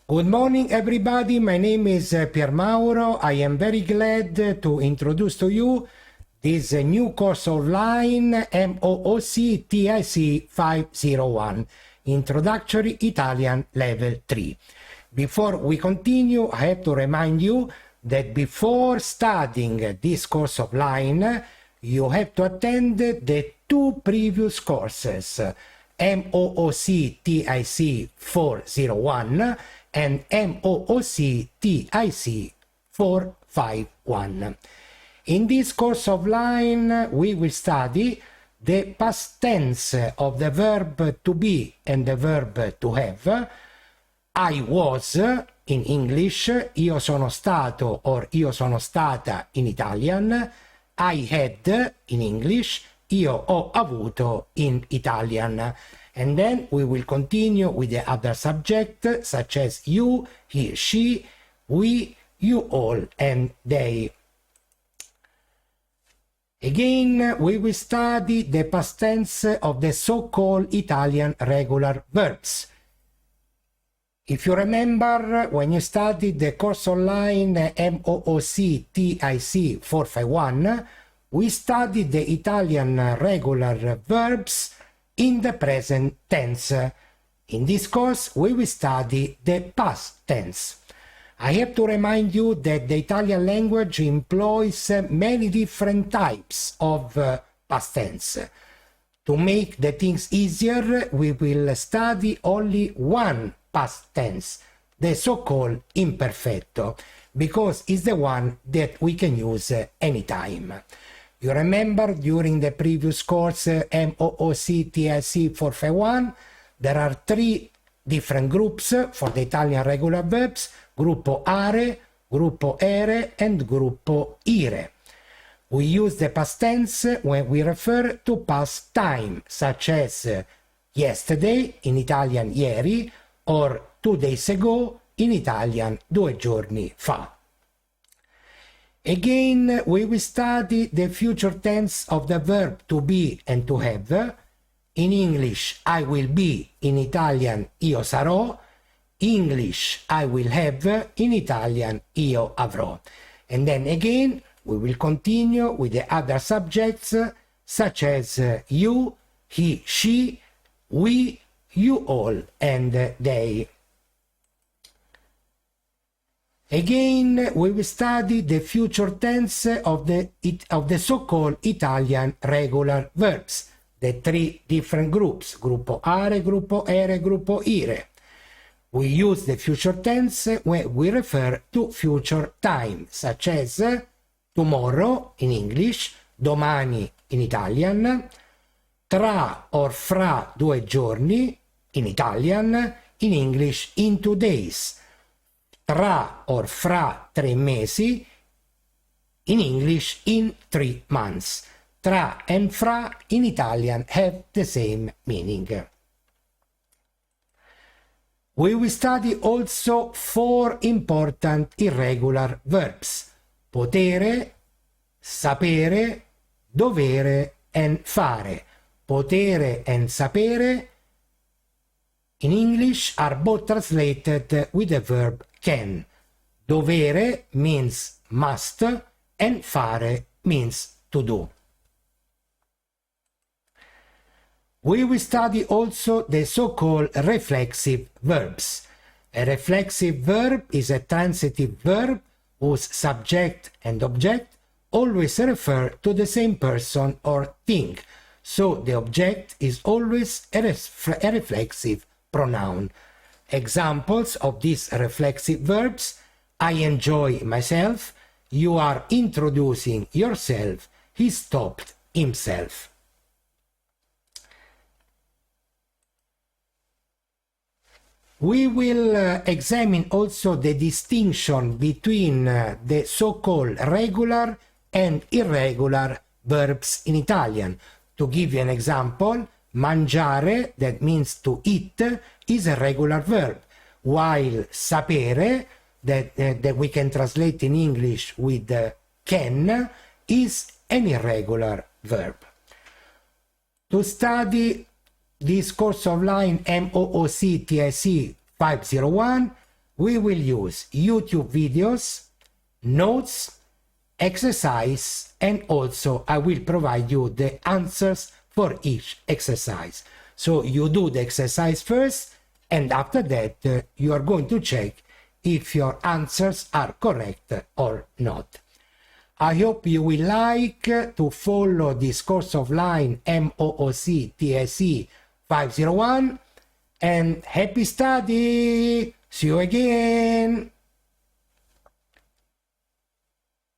Good morning, everybody. My name is Pier Mauro. I am very glad to introduce to you this new course online, Mooc Tic501, Introductory Italian Level 3. Before we continue, I have to remind you that before studying this course offline, you have to attend the two previous courses, Mooc Tic401 and Mooc Tic451. In this course offline, we will study the past tense of the verb to be and the verb to have. I was in English, io sono stato or io sono stata in Italian. I had in English, io ho avuto in Italian. And then we will continue with the other subject, such as you, he, she, we, you all, and they. Again, we will study the past tense of the so-called Italian regular verbs. If you remember, when you studied the course online Mooc Tic451, we studied the Italian regular verbs in the present tense. In this course, we will study the past tense. I have to remind you that the Italian language employs many different types of past tense. To make the things easier, we will study only one past tense, the so-called imperfetto, because it's the one that we can use anytime. You remember during the previous course Mooc Tic451, there are three different groups for the Italian regular verbs: gruppo are, gruppo ere, and gruppo ire. We use the past tense when we refer to past time, such as yesterday, in Italian ieri, or 2 days ago, in Italian 2 giorni fa. Again, we will study the future tense of the verb to be and to have. In English, I will be; in Italian, io sarò; English, I will have; in Italian, io avrò. And then again, we will continue with the other subjects, such as you, he, she, we, you all, and they. Again, we will study the future tense of the so-called Italian regular verbs, the three different groups: gruppo are, gruppo ere, gruppo ire. We use the future tense when we refer to future time, such as tomorrow in English, domani in Italian, tra or fra 2 giorni in Italian, in English in 2 days, tra or fra 3 mesi, in English in 3 months. Tra and fra in Italian have the same meaning. We will study also 4 important irregular verbs: potere, sapere, dovere, and fare. Potere and sapere in English are both translated with the verb can. Dovere means must, and fare means to do. We will study also the so-called reflexive verbs. A reflexive verb is a transitive verb whose subject and object always refer to the same person or thing, so the object is always a reflexive pronoun. Examples of these reflexive verbs: I enjoy myself, you are introducing yourself, he stopped himself. We will examine also the distinction between the so-called regular and irregular verbs in Italian. To give you an example, mangiare, that means to eat, is a regular verb, while sapere, that we can translate in English with can, is an irregular verb. To study this course online Mooc Tic501, we will use YouTube videos, notes, exercise, and also I will provide you the answers for each exercise. So you do the exercise first, and after that you are going to check if your answers are correct or not. I hope you will like to follow this course of line Mooc Tic501, and happy study! See you again!